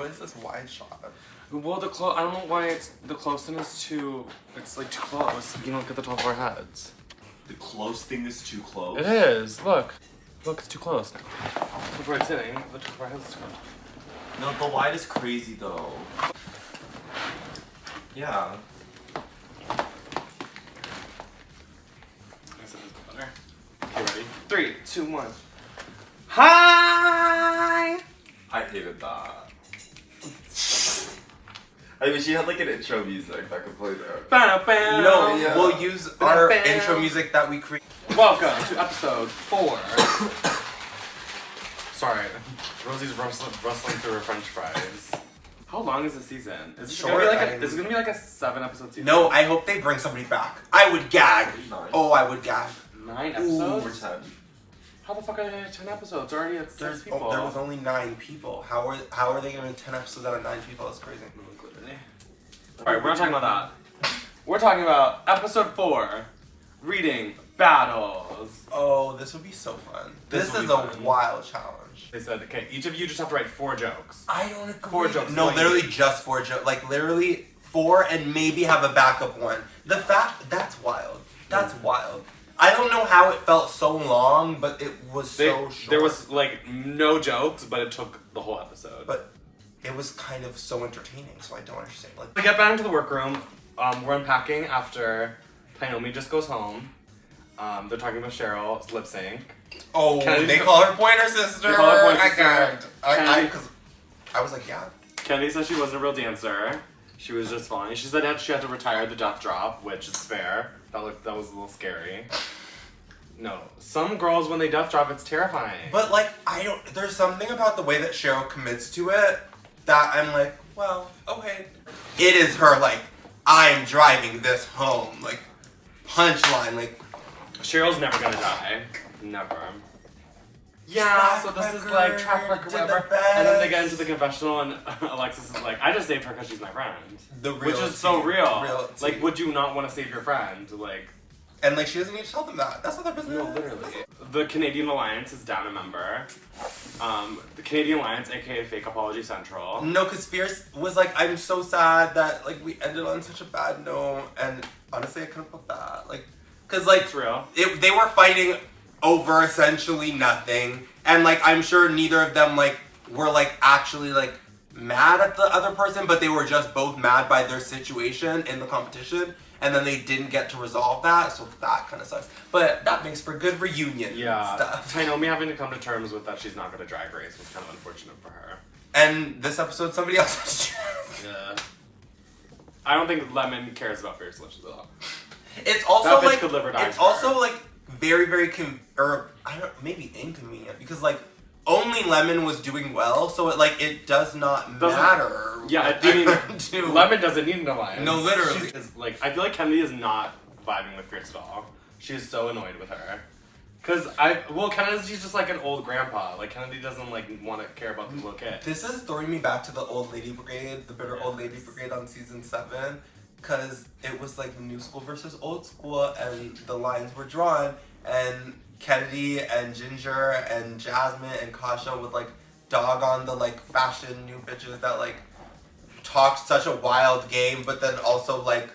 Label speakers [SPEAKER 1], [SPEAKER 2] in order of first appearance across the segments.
[SPEAKER 1] what is this wide shot?
[SPEAKER 2] Well, I don't know why the closeness is too. It's like too close. You don't get the top of our heads.
[SPEAKER 1] The close thing is too close?
[SPEAKER 2] It is. Look, it's too close now. Look where it's sitting. The top of our heads is too close.
[SPEAKER 1] No, the wide is crazy though. Yeah.
[SPEAKER 2] Okay, ready? 3, 2, 1. Hi!
[SPEAKER 1] I hated that. I mean, she had like an intro music that could play there.
[SPEAKER 2] No,
[SPEAKER 1] yeah. We'll use our intro music that we create.
[SPEAKER 2] Welcome to episode 4. Sorry, Rosie's rustling through her french fries. How long is the season? Is it gonna be like a 7-episode season?
[SPEAKER 3] No, I hope they bring somebody back. I would gag.
[SPEAKER 1] 9.
[SPEAKER 3] Oh, I would gag.
[SPEAKER 2] 9 episodes?
[SPEAKER 1] Or 10.
[SPEAKER 2] How the fuck are there 10 episodes? Already at 6 people.
[SPEAKER 3] There was only 9 people. How are they gonna make 10 episodes out of 9 people? That's crazy.
[SPEAKER 2] Alright, we're not talking about that. We're talking about episode 4, reading battles.
[SPEAKER 3] Oh, this would be so fun. This is a
[SPEAKER 2] fun.
[SPEAKER 3] wild challenge.
[SPEAKER 2] They said, okay, each of you just have to write 4 jokes.
[SPEAKER 3] I don't agree.
[SPEAKER 2] 4 jokes.
[SPEAKER 3] No, literally just 4 jokes. Like literally 4 and maybe have a backup one. That's wild. That's wild. I don't know how it felt so long, but it was so short.
[SPEAKER 2] There was like no jokes, but it took the whole episode.
[SPEAKER 3] But it was kind of so entertaining, so I don't understand. Like,
[SPEAKER 2] we get back into the workroom. We're unpacking after Naomi just goes home. They're talking about Cheryl's lip sync.
[SPEAKER 3] oh, they call her pointer sister.
[SPEAKER 2] They call her pointer sister.
[SPEAKER 3] I was like, yeah.
[SPEAKER 2] Kennedy said she wasn't a real dancer. She was just fine. She said she had to retire the death drop, which is fair. That was a little scary. No, some girls when they death drop, it's terrifying.
[SPEAKER 3] But like, there's something about the way that Cheryl commits to it that I'm like, well, okay. It is her like, I'm driving this home, like, punchline, like.
[SPEAKER 2] Cheryl's never gonna die. Never. Yeah, so this is like track record, whatever. And then they get into the confessional, and Alexis is like, I just saved her because she's my friend. Which is so real. Like, would you not want to save your friend? Like.
[SPEAKER 3] And like, she doesn't need to tell them that. That's not their business.
[SPEAKER 2] No, literally. The Canadian Alliance is down a member. The Canadian Alliance, aka Fake Apology Central.
[SPEAKER 3] No, because Fierce was like, I'm so sad that like we ended on such a bad note, and honestly, I couldn't put that. Like, because like,
[SPEAKER 2] it's real.
[SPEAKER 3] They were fighting over essentially nothing, and like, I'm sure neither of them like were like actually like mad at the other person, but they were just both mad by their situation in the competition. And then they didn't get to resolve that, so that kind of sucks. But that makes for good reunion stuff.
[SPEAKER 2] Naomi having to come to terms with that she's not going to Drag Race was kind of unfortunate for her.
[SPEAKER 3] And this episode, somebody else has to.
[SPEAKER 2] Yeah. I don't think Lemon cares about Fierce Delicious at all.
[SPEAKER 3] It's also
[SPEAKER 2] that bitch
[SPEAKER 3] like
[SPEAKER 2] could live or die
[SPEAKER 3] it's
[SPEAKER 2] for
[SPEAKER 3] also
[SPEAKER 2] her.
[SPEAKER 3] like very maybe inconvenient because like only Lemon was doing well, so it does not matter.
[SPEAKER 2] Yeah, I mean, Lemon doesn't need an alliance.
[SPEAKER 3] No, literally.
[SPEAKER 2] I feel like Kennedy is not vibing with Fierce at all. She's so annoyed with her. Kennedy's just like an old grandpa. Like, Kennedy doesn't like want to care about the little kid.
[SPEAKER 3] This is throwing me back to the old lady brigade, the bitter old lady brigade on season 7, because it was like new school versus old school, and the lines were drawn, and Kennedy and Ginger and Jasmine and Kasha would like dog on the like fashion new bitches that like talked such a wild game, but then also like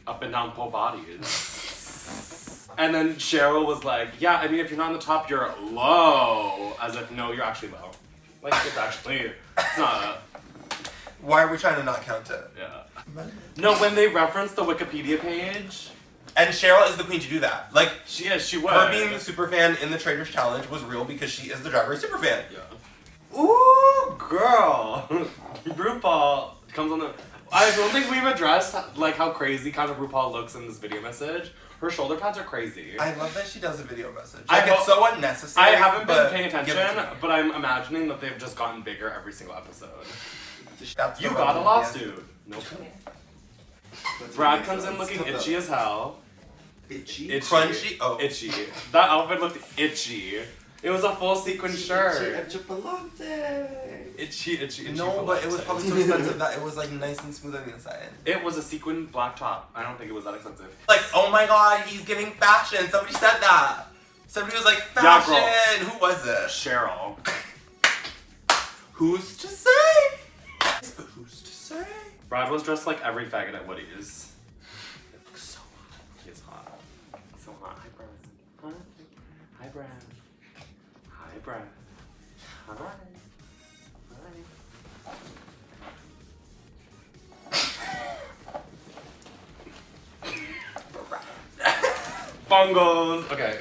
[SPEAKER 2] up and down full bodies. And then Cheryl was like, yeah, I mean, if you're not on the top, you're low. As if, no, you're actually low. Like, it's not
[SPEAKER 3] Why are we trying to not count it?
[SPEAKER 2] Yeah. No, when they reference the Wikipedia page.
[SPEAKER 3] And Cheryl is the queen to do that. Like,
[SPEAKER 2] she is, she was.
[SPEAKER 3] Her being the superfan in the Traitors Challenge was real because she is the Drag Race superfan.
[SPEAKER 2] Yeah. Ooh, girl. RuPaul comes on the... I don't think we've addressed like how crazy kind of RuPaul looks in this video message. Her shoulder pads are crazy.
[SPEAKER 3] I love that she does a video message. Like, it's so unnecessary.
[SPEAKER 2] I haven't been paying attention, but I'm imagining that they've just gotten bigger every single episode. You got a lawsuit. Nope. Brad comes in looking itchy as hell.
[SPEAKER 1] Itchy?
[SPEAKER 3] Crunchy? Oh.
[SPEAKER 2] Itchy. That outfit looked itchy. It was a full sequin shirt. Itchy.
[SPEAKER 3] No, but it was probably so expensive that it was like nice and smooth on the inside.
[SPEAKER 2] It was a sequin black top. I don't think it was that expensive.
[SPEAKER 3] Like, oh my god, he's giving fashion. Somebody said that. Somebody was like, fashion.
[SPEAKER 2] Yeah,
[SPEAKER 3] who was it?
[SPEAKER 2] Cheryl.
[SPEAKER 3] Who's to say? But who's to say?
[SPEAKER 2] Brad was dressed like every faggot at Woody's. It looks so hot. He is hot. So hot. Hi, Brad. Hi. Hi, Brad. Hi, Brad. Hi. Hi. Bongos. Okay.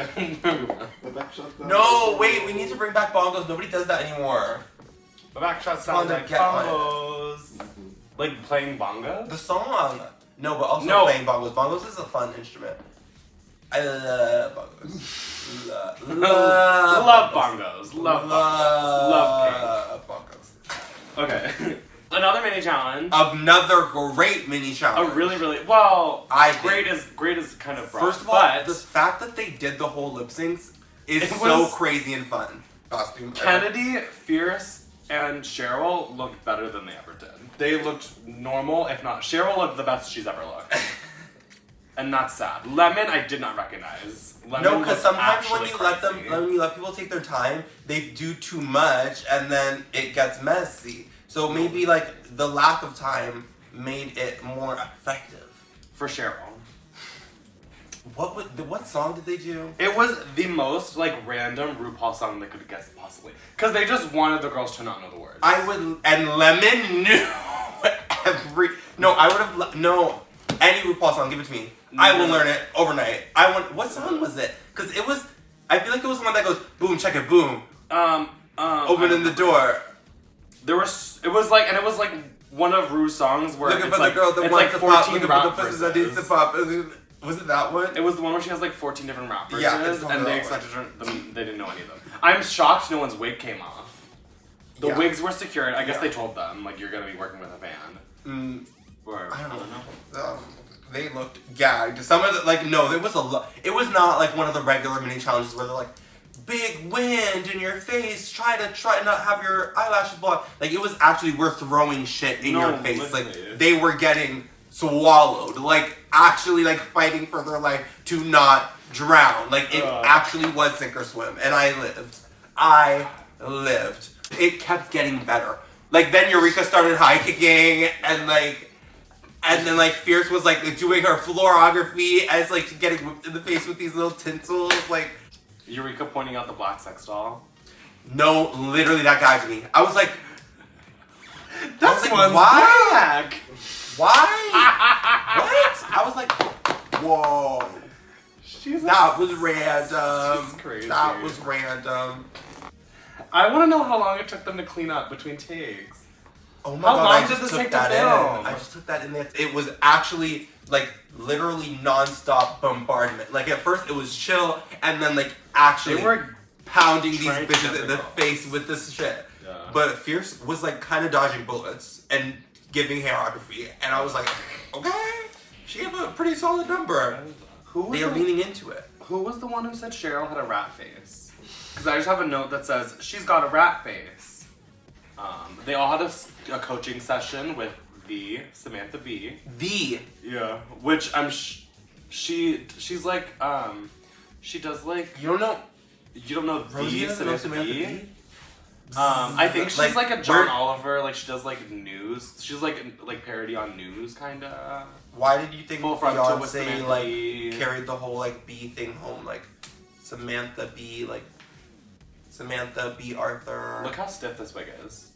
[SPEAKER 1] The back shot.
[SPEAKER 3] No, wait, we need to bring back bongos. Nobody does that anymore.
[SPEAKER 2] The back shot sounds like
[SPEAKER 3] Get on it.
[SPEAKER 2] bongos. Like playing bongos?
[SPEAKER 3] The song. No, but also
[SPEAKER 2] No.
[SPEAKER 3] playing bongos. Bongos is a fun instrument. I love bongos.
[SPEAKER 2] Love bongos. Love bongos. Love
[SPEAKER 3] bongos.
[SPEAKER 2] Okay. Another mini challenge.
[SPEAKER 3] Another great mini challenge.
[SPEAKER 2] A really, well,
[SPEAKER 3] I
[SPEAKER 2] great is kind of broad.
[SPEAKER 3] First of all,
[SPEAKER 2] but
[SPEAKER 3] the fact that they did the whole lip syncs is
[SPEAKER 2] It
[SPEAKER 3] so
[SPEAKER 2] was-
[SPEAKER 3] crazy and fun. Costume.
[SPEAKER 2] Kennedy, Fierce, and Cheryl looked better than they ever did. They looked normal, if not. Cheryl looked the best she's ever looked. And that's sad. Lemon, I did not recognize. Lemon
[SPEAKER 3] No, because
[SPEAKER 2] looked
[SPEAKER 3] sometimes when
[SPEAKER 2] actually
[SPEAKER 3] you let them,
[SPEAKER 2] crazy.
[SPEAKER 3] when you let people take their time, they do too much, and then it gets messy. So maybe like the lack of time made it more effective.
[SPEAKER 2] For Cheryl.
[SPEAKER 3] What song did they do?
[SPEAKER 2] It was the most like random RuPaul song they could have guessed possibly. Because they just wanted the girls to not know the words.
[SPEAKER 3] And Lemon knew every. No, I would have. No, any RuPaul song, give it to me. I will learn it overnight. What song was it? Because it was. I feel like it was one that goes boom, check it, boom. Opening the door.
[SPEAKER 2] It was like one of Ru's songs where
[SPEAKER 3] Looking
[SPEAKER 2] it's
[SPEAKER 3] for
[SPEAKER 2] like,
[SPEAKER 3] the girl that
[SPEAKER 2] it's
[SPEAKER 3] wants
[SPEAKER 2] like
[SPEAKER 3] to pop.
[SPEAKER 2] 14
[SPEAKER 3] Looking
[SPEAKER 2] rap
[SPEAKER 3] for the pussy that needs to
[SPEAKER 2] verses.
[SPEAKER 3] pop. Was it that one?
[SPEAKER 2] It was the one where she has like 14 different rap verses,
[SPEAKER 3] Yeah, it's
[SPEAKER 2] and they
[SPEAKER 3] that
[SPEAKER 2] expected them. They didn't know any of them. I'm shocked no one's wig came off. The
[SPEAKER 3] Yeah.
[SPEAKER 2] wigs were secured. I guess
[SPEAKER 3] Yeah.
[SPEAKER 2] they told them like you're gonna be working with a band. Or
[SPEAKER 3] I don't know. They looked gagged. Some of the no, there was a lot. It was not like one of the regular mini challenges where they're like, big wind in your face. Try not have your eyelashes blocked. Like it was actually we're throwing shit in
[SPEAKER 2] No,
[SPEAKER 3] your face.
[SPEAKER 2] literally.
[SPEAKER 3] Like they were getting swallowed. Like actually like fighting for their life to not drown. Like it actually was sink or swim. And I lived. It kept getting better. Like then Eureka started high kicking and then like Fierce was like doing her fluorography as like getting whipped in the face with these little tinsels. Like
[SPEAKER 2] Eureka pointing out the black sex doll.
[SPEAKER 3] no, literally that guy to me. I was like,
[SPEAKER 2] This
[SPEAKER 3] like,
[SPEAKER 2] one's
[SPEAKER 3] why?
[SPEAKER 2] black.
[SPEAKER 3] Why? What? I was like, whoa. That was random.
[SPEAKER 2] She's crazy.
[SPEAKER 3] That was random.
[SPEAKER 2] I want to know how long it took them to clean up between takes.
[SPEAKER 3] Oh my
[SPEAKER 2] How
[SPEAKER 3] god,
[SPEAKER 2] long
[SPEAKER 3] I
[SPEAKER 2] did
[SPEAKER 3] just
[SPEAKER 2] this
[SPEAKER 3] took
[SPEAKER 2] take to
[SPEAKER 3] that
[SPEAKER 2] film?
[SPEAKER 3] in. I just took that in there. It was actually like literally non-stop bombardment. Like at first it was chill, and then like actually
[SPEAKER 2] They were
[SPEAKER 3] pounding these
[SPEAKER 2] trying to
[SPEAKER 3] bitches
[SPEAKER 2] get
[SPEAKER 3] in
[SPEAKER 2] the
[SPEAKER 3] the
[SPEAKER 2] girls.
[SPEAKER 3] face with this shit.
[SPEAKER 2] Yeah.
[SPEAKER 3] But Fierce was like kind of dodging bullets and giving hairography, and I was like, okay, she gave a pretty solid number. They are leaning into it.
[SPEAKER 2] Who was the one who said Cheryl had a rat face? Because I just have a note that says she's got a rat face. They all had a coaching session with Samantha B. Yeah, which she's like she does like
[SPEAKER 3] You don't know.
[SPEAKER 2] you don't know
[SPEAKER 3] Rosie doesn't know
[SPEAKER 2] Samantha B.
[SPEAKER 3] B?
[SPEAKER 2] I think she's like a John
[SPEAKER 3] where-
[SPEAKER 2] Oliver. Like she does like news. She's like parody on news kind of.
[SPEAKER 3] Why did you think
[SPEAKER 2] Full frontal with
[SPEAKER 3] Beyonce
[SPEAKER 2] Samantha
[SPEAKER 3] like
[SPEAKER 2] B.
[SPEAKER 3] carried the whole like B thing home? Like Samantha B, like Samantha B. Arthur.
[SPEAKER 2] Look how stiff this wig is.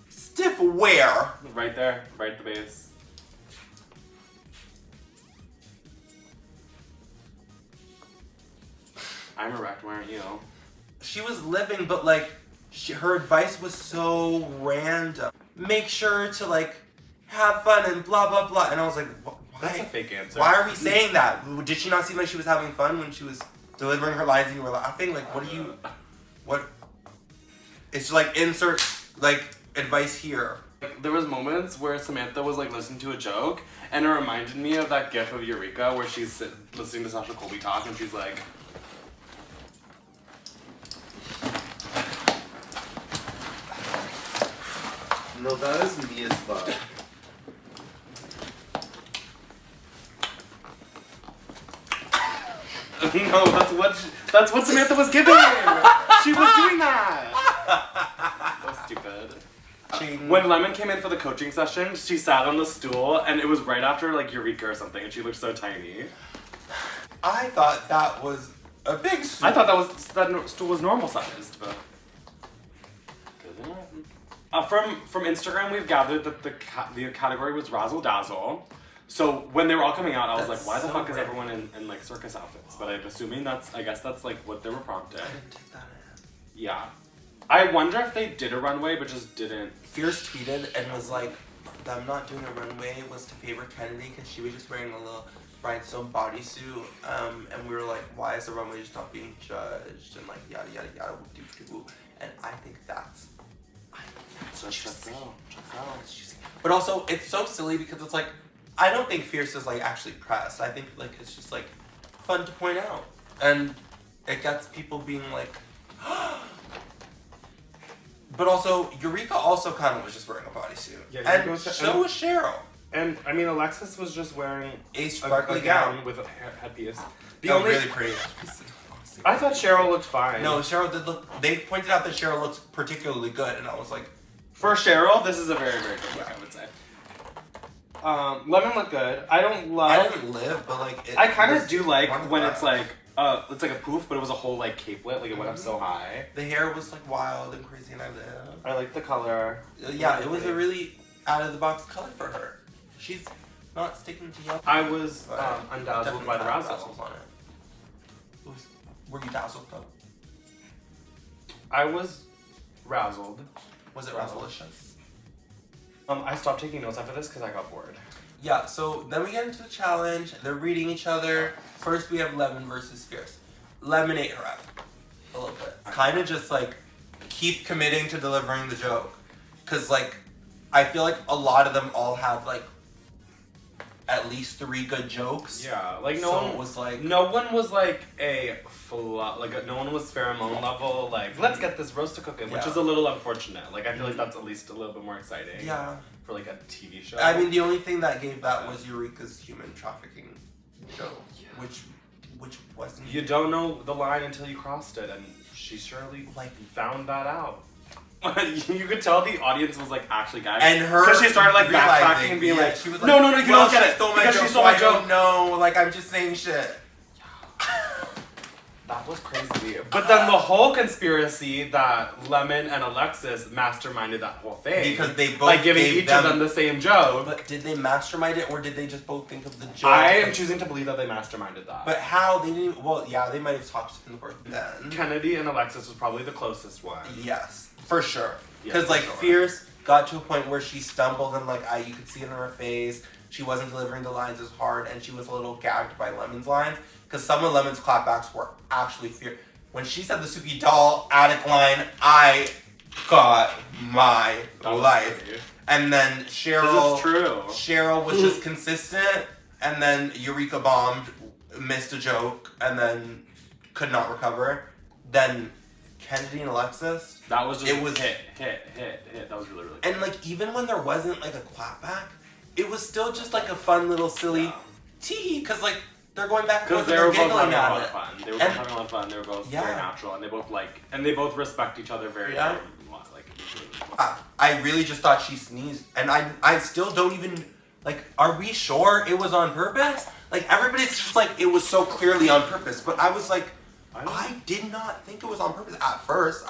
[SPEAKER 3] Stiff where?
[SPEAKER 2] Right there, right at the base. I'm erect, why aren't you?
[SPEAKER 3] She was living, but like her advice was so random. Make sure to like have fun and blah blah blah. And I was like, why?
[SPEAKER 2] That's a fake answer.
[SPEAKER 3] Why are we saying that? Did she not seem like she was having fun when she was delivering her lines and you were laughing? Like, what are you? What? It's like insert like advice here.
[SPEAKER 2] Like, there was moments where Samantha was like listening to a joke, and it reminded me of that gif of Eureka where she's listening to Sasha Colby talk, and she's like,
[SPEAKER 1] No, that is me as fuck.
[SPEAKER 2] no, that's what Samantha was giving. She was doing that. That was stupid.
[SPEAKER 3] coaching.
[SPEAKER 2] When Lemon came in for the coaching session, she sat on the stool, and it was right after like Eureka or something, and she looked so tiny.
[SPEAKER 3] I thought that was a big stool.
[SPEAKER 2] I thought that stool was normal sized, but from Instagram we've gathered that the category was razzle dazzle. So when they were all coming out, I was
[SPEAKER 3] That's
[SPEAKER 2] like, why the
[SPEAKER 3] so
[SPEAKER 2] fuck is
[SPEAKER 3] rare.
[SPEAKER 2] everyone in like circus outfits? But I'm assuming I guess that's like what they were prompted.
[SPEAKER 3] I didn't take that in.
[SPEAKER 2] Yeah. I wonder if they did a runway but just didn't.
[SPEAKER 3] Fierce tweeted and was like, them not doing a runway was to favor Kennedy because she was just wearing a little rhinestone bodysuit. And we were like, why is the runway just not being judged? And like, yada, yada, yada, whoop-de-whoop-de-whoop. And I think that's juicy. But also, it's so silly because it's like, I don't think Fierce is like actually pressed. I think like it's just like fun to point out. And it gets people being like, but also, Eureka also kind of was just wearing a bodysuit.
[SPEAKER 2] Yeah,
[SPEAKER 3] and so was Cheryl.
[SPEAKER 2] And I mean, Alexis was just wearing
[SPEAKER 3] A sparkly
[SPEAKER 2] a
[SPEAKER 3] gown.
[SPEAKER 2] with a headpiece.
[SPEAKER 3] Really pretty.
[SPEAKER 2] I thought Cheryl looked fine.
[SPEAKER 3] No, Cheryl did look. They pointed out that Cheryl looks particularly good, and I was like,
[SPEAKER 2] For Cheryl, this is a very, very good look, I would say. Lemon looked good. I don't love.
[SPEAKER 3] I didn't live, but like.
[SPEAKER 2] I kind of do like when it's like a poof, but it was a whole like capelet, like it went up so high.
[SPEAKER 3] The hair was like wild and crazy, and I lived.
[SPEAKER 2] I like the color.
[SPEAKER 3] Yeah, it was a really out of the box color for her. She's not sticking to yellow.
[SPEAKER 2] I was undazzled by the razzle.
[SPEAKER 3] On it. Were you dazzled though?
[SPEAKER 2] I was razzled.
[SPEAKER 3] Was it razzleicious?
[SPEAKER 2] I stopped taking notes after this because I got bored.
[SPEAKER 3] Yeah, so then we get into the challenge. They're reading each other. First we have Lemon versus Fierce. Lemon ate her up a little bit. Kind of just like keep committing to delivering the joke. Because like, I feel like a lot of them all have like at least 3 good jokes.
[SPEAKER 2] Yeah, like
[SPEAKER 3] no one was like
[SPEAKER 2] no one was pheromone level, like, let's get this roast to cooking, which is a little unfortunate. Like, I feel like that's at least a little bit more exciting.
[SPEAKER 3] Yeah.
[SPEAKER 2] For like a TV show.
[SPEAKER 3] I mean, the only thing that gave that was Eureka's human trafficking joke, which wasn't.
[SPEAKER 2] You don't know the line until you crossed it, and she surely
[SPEAKER 3] like
[SPEAKER 2] found that out. You could tell the audience was like actually gagging.
[SPEAKER 3] And her
[SPEAKER 2] because she started like backtracking and being like,
[SPEAKER 3] she was like,
[SPEAKER 2] no, you don't get it
[SPEAKER 3] stole
[SPEAKER 2] because
[SPEAKER 3] joke,
[SPEAKER 2] she stole my
[SPEAKER 3] so
[SPEAKER 2] joke.
[SPEAKER 3] No, like I'm just saying shit.
[SPEAKER 2] That was crazy. But then the whole conspiracy that Lemon and Alexis masterminded that whole thing.
[SPEAKER 3] Because they both
[SPEAKER 2] by giving
[SPEAKER 3] gave
[SPEAKER 2] each of them the same joke.
[SPEAKER 3] But did they mastermind it or did they just both think of the joke?
[SPEAKER 2] I am choosing to believe that they masterminded that.
[SPEAKER 3] But how? They didn't. Well, yeah, they might have talked in the first then.
[SPEAKER 2] Kennedy and Alexis was probably the closest one.
[SPEAKER 3] Yes, for sure.
[SPEAKER 2] Yeah,
[SPEAKER 3] Because
[SPEAKER 2] for
[SPEAKER 3] like
[SPEAKER 2] sure.
[SPEAKER 3] Fierce got to a point where she stumbled and like you could see it in her face. She wasn't delivering the lines as hard and she was a little gagged by Lemon's lines. Because some of Lemon's clapbacks were actually fierce. When she said the Suki doll attic line, I got my life.
[SPEAKER 2] Crazy.
[SPEAKER 3] And then Cheryl.
[SPEAKER 2] This is true.
[SPEAKER 3] Cheryl was just consistent, and then Eureka bombed, missed a joke, and then could not recover. Then Kennedy and Alexis.
[SPEAKER 2] That was just
[SPEAKER 3] it was
[SPEAKER 2] hit. That was really, really good.
[SPEAKER 3] And like even when there wasn't like a clapback, it was still just like a fun little silly tee, because like they're going back and forth
[SPEAKER 2] Because
[SPEAKER 3] and
[SPEAKER 2] they
[SPEAKER 3] they're
[SPEAKER 2] were both
[SPEAKER 3] giggling
[SPEAKER 2] having a
[SPEAKER 3] at
[SPEAKER 2] lot of
[SPEAKER 3] it.
[SPEAKER 2] fun. They were both having a lot of fun. They were both very
[SPEAKER 3] Yeah.
[SPEAKER 2] natural, and they both respect each other very,
[SPEAKER 3] Yeah.
[SPEAKER 2] very much. Like, it was really cool.
[SPEAKER 3] I really just thought she sneezed, and I still don't even like. Are we sure it was on purpose? Like everybody's just like it was so clearly on purpose, but I was like, I did not think it was on purpose at first.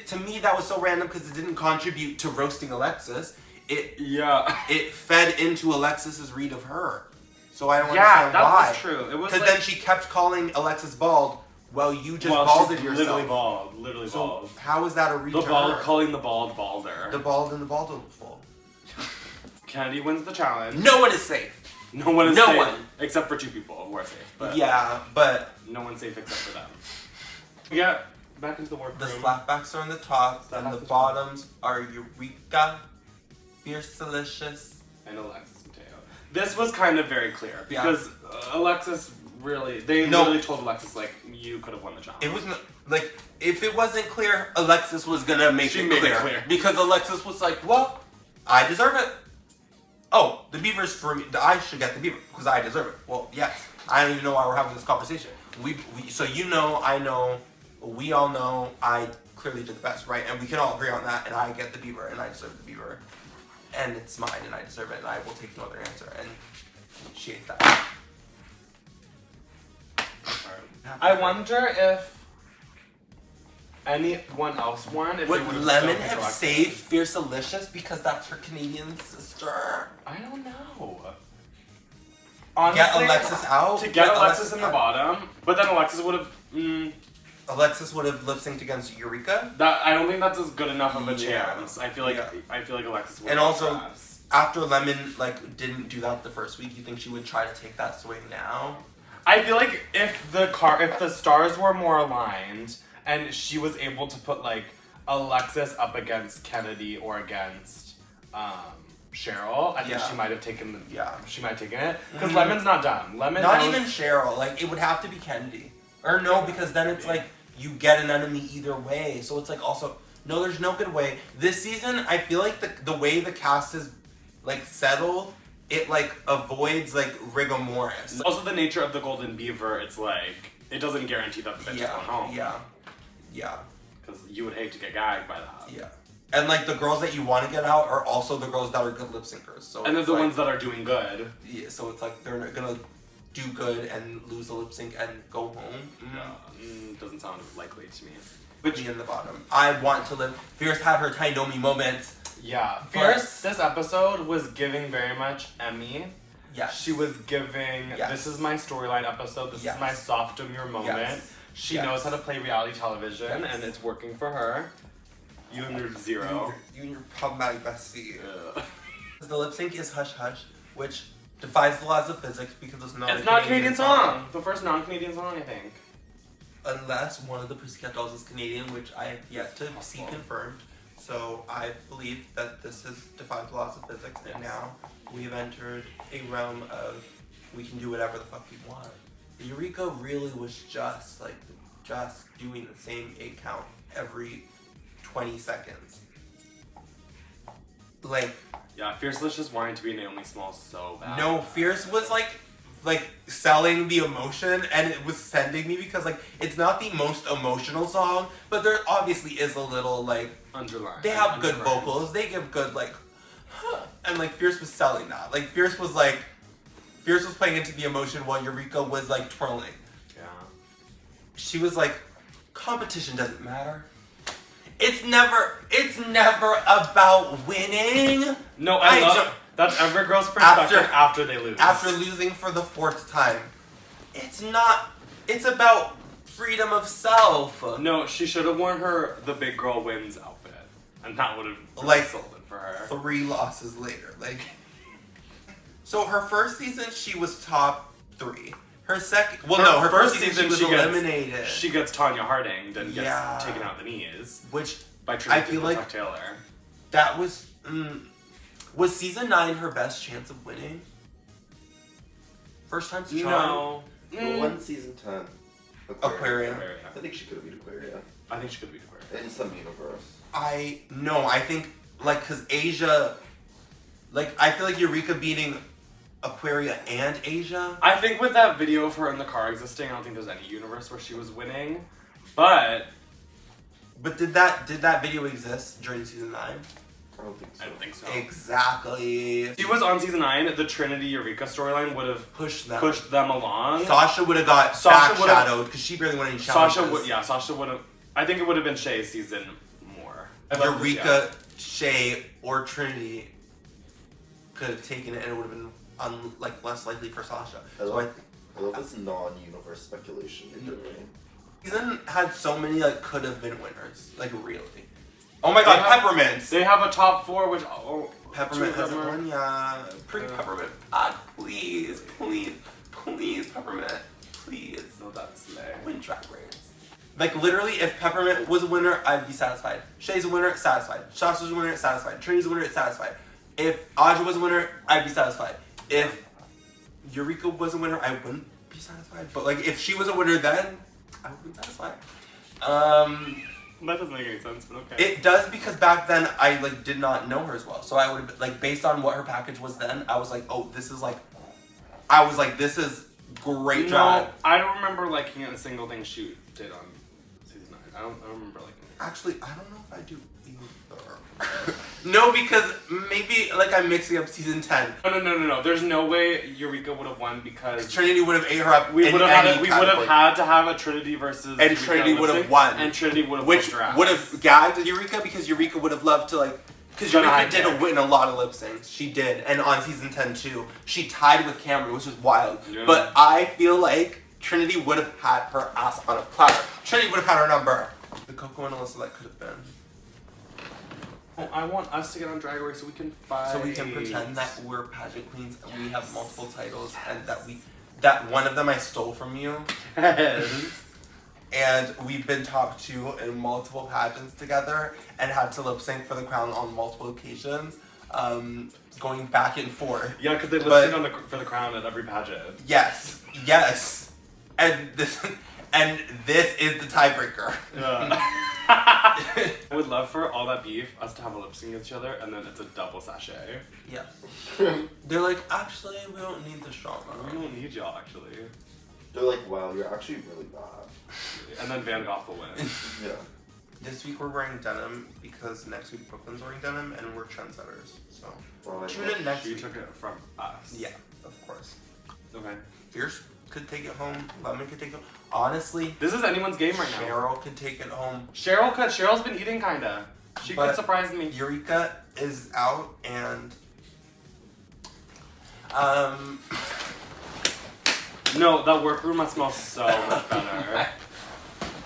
[SPEAKER 3] To me that was so random because it didn't contribute to roasting Alexis. It fed into Alexis's read of her. So I don't understand
[SPEAKER 2] that
[SPEAKER 3] why.
[SPEAKER 2] was true. It was
[SPEAKER 3] because
[SPEAKER 2] like,
[SPEAKER 3] then she kept calling Alexis bald. Well, you just
[SPEAKER 2] she's
[SPEAKER 3] balded yourself.
[SPEAKER 2] Literally
[SPEAKER 3] So
[SPEAKER 2] bald.
[SPEAKER 3] how is that a read
[SPEAKER 2] The
[SPEAKER 3] to
[SPEAKER 2] bald,
[SPEAKER 3] her?
[SPEAKER 2] calling the bald balder.
[SPEAKER 3] The bald and the baldful.
[SPEAKER 2] Kennedy wins the challenge.
[SPEAKER 3] No one is safe.
[SPEAKER 2] No one is
[SPEAKER 3] No
[SPEAKER 2] safe.
[SPEAKER 3] one.
[SPEAKER 2] Except for 2 people who are safe. But
[SPEAKER 3] Yeah, but
[SPEAKER 2] no one's safe except for them. Yeah, back into the workroom.
[SPEAKER 3] the slapbacks are on the top, and the bottoms are Eureka, Fierce Delicious.
[SPEAKER 2] And Alexis Mateo. This was kind of very clear because Alexis really told Alexis like you could have won the challenge.
[SPEAKER 3] It wasn't like if it wasn't clear, Alexis was gonna make
[SPEAKER 2] She
[SPEAKER 3] it
[SPEAKER 2] made it
[SPEAKER 3] clear.
[SPEAKER 2] clear.
[SPEAKER 3] Because Alexis was like, "Well, I deserve it. Oh, the beaver's for me. I should get the beaver because I deserve it." Well, yes. I don't even know why we're having this conversation. So you know, I know, we all know. I clearly did the best, right? And we can all agree on that, and I get the beaver, and I deserve the beaver. And it's mine, and I deserve it, and I will take no other answer. And she ate that.
[SPEAKER 2] I wonder if anyone else won. If
[SPEAKER 3] Would
[SPEAKER 2] they would've
[SPEAKER 3] Lemon
[SPEAKER 2] still
[SPEAKER 3] have
[SPEAKER 2] picked
[SPEAKER 3] saved Fierce Delicious because that's her Canadian sister?
[SPEAKER 2] I don't know.
[SPEAKER 3] Get
[SPEAKER 2] Honestly,
[SPEAKER 3] Alexis out?
[SPEAKER 2] to get Alexis in the
[SPEAKER 3] out.
[SPEAKER 2] bottom, but then Alexis would have.
[SPEAKER 3] Alexis would have lip synced against Eureka.
[SPEAKER 2] That I don't think that's as good enough of a
[SPEAKER 3] Yeah.
[SPEAKER 2] chance. I feel like Alexis would.
[SPEAKER 3] And
[SPEAKER 2] have
[SPEAKER 3] also,
[SPEAKER 2] perhaps.
[SPEAKER 3] after Lemon like didn't do that the first week, you think she would try to take that swing now?
[SPEAKER 2] I feel like if the stars were more aligned and she was able to put like Alexis up against Kennedy or against Cheryl, I think
[SPEAKER 3] Yeah.
[SPEAKER 2] she might have taken she might have taken it because
[SPEAKER 3] Mhm.
[SPEAKER 2] Lemon's not dumb. Lemon
[SPEAKER 3] Not
[SPEAKER 2] knows-
[SPEAKER 3] even Cheryl. Like it would have to be Kennedy. Or no, because then it's like you get an enemy either way. So it's like also no, there's no good way. This season, I feel like the way the cast is like settled, it like avoids like rigor mortis.
[SPEAKER 2] Also, the nature of the Golden Beaver, it's like it doesn't guarantee that the bitch is going home.
[SPEAKER 3] Yeah.
[SPEAKER 2] Because you would hate to get gagged by that.
[SPEAKER 3] Yeah. And like the girls that you want to get out are also the girls that are good lip syncers. So
[SPEAKER 2] And they're
[SPEAKER 3] it's
[SPEAKER 2] the
[SPEAKER 3] like,
[SPEAKER 2] ones that are doing good.
[SPEAKER 3] Yeah, so it's like they're gonna do good and lose the lip sync and go home.
[SPEAKER 2] Doesn't sound likely to me.
[SPEAKER 3] But me in the bottom. I want to live. Fierce had her Tainomi moment.
[SPEAKER 2] Yeah.
[SPEAKER 3] But-
[SPEAKER 2] Fierce, this episode was giving very much Emmy.
[SPEAKER 3] Yes.
[SPEAKER 2] She was giving,
[SPEAKER 3] Yes.
[SPEAKER 2] this is my storyline episode, this
[SPEAKER 3] Yes.
[SPEAKER 2] is my soft demure moment.
[SPEAKER 3] Yes.
[SPEAKER 2] She
[SPEAKER 3] Yes.
[SPEAKER 2] knows how to play reality television,
[SPEAKER 3] Yes.
[SPEAKER 2] and it's working for her. You and your zero.
[SPEAKER 3] You and your problematic bestie.
[SPEAKER 2] Ugh.
[SPEAKER 3] The lip sync is Hush Hush, which defies the laws of physics because it's not
[SPEAKER 2] It's
[SPEAKER 3] a
[SPEAKER 2] not a Canadian song. The first non-Canadian song, I think.
[SPEAKER 3] Unless one of the Pussycat Dolls is Canadian, which I have yet to see
[SPEAKER 2] Possible.
[SPEAKER 3] confirmed. So I believe that this has defied the laws of physics, and
[SPEAKER 2] Yes.
[SPEAKER 3] now we have entered a realm of we can do whatever the fuck we want. Eureka really was just doing the same 8 count every 20 seconds. Like,
[SPEAKER 2] Yeah, Fierceless just wanting to be Naomi Smalls so bad.
[SPEAKER 3] no, Fierce was like selling the emotion, and it was sending me because like it's not the most emotional song, but there obviously is a little like
[SPEAKER 2] Underline.
[SPEAKER 3] they have good
[SPEAKER 2] Undercurrent.
[SPEAKER 3] vocals, they give good like and like Fierce was selling that. Like Fierce was playing into the emotion while Eureka was like twirling.
[SPEAKER 2] Yeah.
[SPEAKER 3] She was like, competition doesn't matter. It's never about winning.
[SPEAKER 2] No,
[SPEAKER 3] I
[SPEAKER 2] love
[SPEAKER 3] don't-
[SPEAKER 2] that's every girl's perspective after they lose.
[SPEAKER 3] After losing for the 4th time. It's about freedom of self.
[SPEAKER 2] No, she should have worn the big girl wins outfit, and that would have
[SPEAKER 3] Like,
[SPEAKER 2] sold it for her.
[SPEAKER 3] 3 losses later. Like, so her first season she was top 3. Her second, her first season she was eliminated.
[SPEAKER 2] She gets Tanya Harding, then gets
[SPEAKER 3] Yeah.
[SPEAKER 2] taken out the knees
[SPEAKER 3] Which
[SPEAKER 2] by
[SPEAKER 3] I
[SPEAKER 2] Trinity
[SPEAKER 3] feel like
[SPEAKER 2] Taylor.
[SPEAKER 3] that was season 9 her best chance of winning? First time's a charm?
[SPEAKER 2] No.
[SPEAKER 1] Well, one season 10.
[SPEAKER 3] Aquarium.
[SPEAKER 1] I think she could have beat Aquaria.
[SPEAKER 2] I think she could be Aquaria.
[SPEAKER 1] In some universe.
[SPEAKER 3] I think like cause Asia, like I feel like Eureka beating Aquaria and Asia.
[SPEAKER 2] I think with that video of her in the car existing, I don't think there's any universe where she was winning. But
[SPEAKER 3] did that video exist during season 9?
[SPEAKER 1] I don't think so.
[SPEAKER 2] I don't think so.
[SPEAKER 3] Exactly.
[SPEAKER 2] She was on season 9. The Trinity Eureka storyline would have
[SPEAKER 3] Pushed
[SPEAKER 2] them along.
[SPEAKER 3] Sasha would have got
[SPEAKER 2] Sasha would've-
[SPEAKER 3] backshadowed because she barely won any challenges.
[SPEAKER 2] Sasha would have. I think it would have been Shay's season more.
[SPEAKER 3] Eureka, Shay, or Trinity could have taken it, and it would have been less likely for Sasha.
[SPEAKER 1] I
[SPEAKER 3] So
[SPEAKER 1] love this non-universe speculation you're doing.
[SPEAKER 3] season had so many could have been winners, really. Oh my God, Peppermint.
[SPEAKER 2] They have a top 4, which
[SPEAKER 3] Peppermint
[SPEAKER 2] two of them
[SPEAKER 3] hasn't
[SPEAKER 2] are-
[SPEAKER 3] won, yeah. Pretty Peppermint. Ah, please, Peppermint, please.
[SPEAKER 2] No, that's Slay.
[SPEAKER 3] Win Drag Race. Literally, if Peppermint was a winner, I'd be satisfied. Shay's a winner, satisfied. Shasha's a winner, satisfied. Trinity's a winner, satisfied. If Aja was a winner, I'd be satisfied. If Eureka was a winner, I wouldn't be satisfied. But if she was a winner then, I would be satisfied.
[SPEAKER 2] That doesn't make any sense, but okay.
[SPEAKER 3] It does because back then I did not know her as well. So I would have based on what her package was then, I was this is great drag.
[SPEAKER 2] No, I don't remember liking a single thing she did on season 9. I don't remember liking it.
[SPEAKER 3] Actually, I don't know if I do either. No, because maybe like I'm mixing up season 10.
[SPEAKER 2] No. There's no way Eureka would have won because
[SPEAKER 3] Trinity would have ate her up.
[SPEAKER 2] we would have had to have a Trinity versus
[SPEAKER 3] and
[SPEAKER 2] Eureka
[SPEAKER 3] Trinity would have
[SPEAKER 2] lip-sync,
[SPEAKER 3] won.
[SPEAKER 2] and Trinity would have
[SPEAKER 3] which
[SPEAKER 2] her ass.
[SPEAKER 3] would have gagged Eureka because Eureka would have loved to like. Because Eureka did win a lot of lip syncs. She did. And on season 10 too. She tied with Cameron, which was wild. Yeah. But I feel like Trinity would have had her ass on a platter. Trinity would have had her number. The Coco and Alyssa that could have been.
[SPEAKER 2] Oh, I want us to get on Drag Race so we can fight.
[SPEAKER 3] So we can pretend that we're pageant queens and we have multiple titles and that one of them I stole from you.
[SPEAKER 2] Yes.
[SPEAKER 3] And we've been talked to in multiple pageants together and had to lip sync for the crown on multiple occasions, going back and forth.
[SPEAKER 2] Yeah, because they lip sync for the crown at every pageant.
[SPEAKER 3] Yes, and this is the tiebreaker.
[SPEAKER 2] I would love for all that beef us to have a lip sync with each other, and then it's a double sachet.
[SPEAKER 3] Yeah. They're like, actually, we don't need the strong arm.
[SPEAKER 2] We don't need y'all, actually.
[SPEAKER 1] They're like, wow, you're actually really bad.
[SPEAKER 2] And then Van Gogh will win.
[SPEAKER 1] Yeah.
[SPEAKER 3] This week we're wearing denim because next week Brooklyn's wearing denim and we're trendsetters. So tune in next week.
[SPEAKER 2] She took it from us.
[SPEAKER 3] Yeah, of course.
[SPEAKER 2] Okay.
[SPEAKER 3] Fierce could take it home. Lemon could take it home. Honestly,
[SPEAKER 2] this is anyone's game right now.
[SPEAKER 3] Cheryl could take it home.
[SPEAKER 2] Cheryl could. Cheryl's been eating kinda. She could surprise me.
[SPEAKER 3] Eureka is out and
[SPEAKER 2] no, that workroom must smell so much better.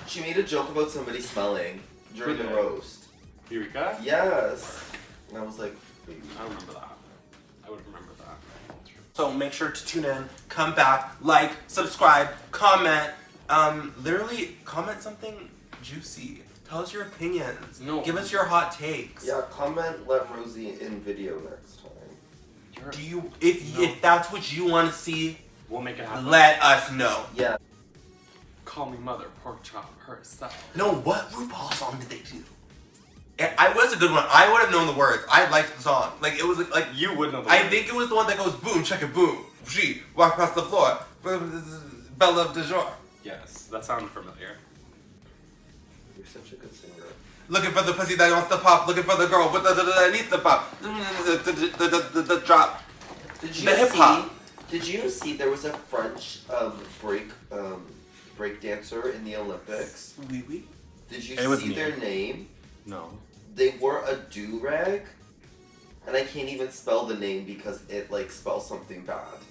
[SPEAKER 1] She made a joke about somebody smelling during the roast.
[SPEAKER 2] Eureka?
[SPEAKER 1] Yes. And I was like, baby.
[SPEAKER 2] I remember that. I would remember that.
[SPEAKER 3] So make sure to tune in, come back, like, subscribe, comment. Literally comment something juicy. Tell us your opinions.
[SPEAKER 2] No.
[SPEAKER 3] Give us your hot takes.
[SPEAKER 1] Yeah, comment let Rosie in video next time.
[SPEAKER 3] Do you if that's what you want to see,
[SPEAKER 2] we'll make it happen.
[SPEAKER 3] Let us know.
[SPEAKER 1] Yeah.
[SPEAKER 2] Call me mother pork chop herself.
[SPEAKER 3] No, what RuPaul song did they do? I was a good one. I would have known the words. I liked the song. Like it was like
[SPEAKER 2] you would know the
[SPEAKER 3] words.
[SPEAKER 2] I
[SPEAKER 3] think it was the one that goes boom, check it, boom. She walk across the floor. Belle of de jour.
[SPEAKER 2] Yes, that sounded familiar.
[SPEAKER 1] You're such a good singer.
[SPEAKER 3] Looking for the pussy that wants to pop. Looking for the girl with the needs to pop. The drop. The hip hop.
[SPEAKER 1] Did you see there was a French break dancer in the Olympics?
[SPEAKER 3] Oui, oui.
[SPEAKER 1] Did you see their name?
[SPEAKER 2] No.
[SPEAKER 1] They wore a do-rag, and I can't even spell the name because it like spells something bad.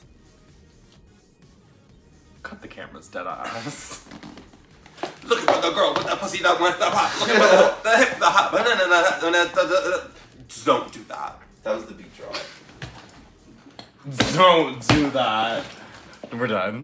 [SPEAKER 2] Cut the cameras, dead ass.
[SPEAKER 3] Looking for the girl with the pussy that wants to pop. Looking for the hip, the hop. Don't do that.
[SPEAKER 1] That was the beat drop.
[SPEAKER 2] Don't do that. We're done.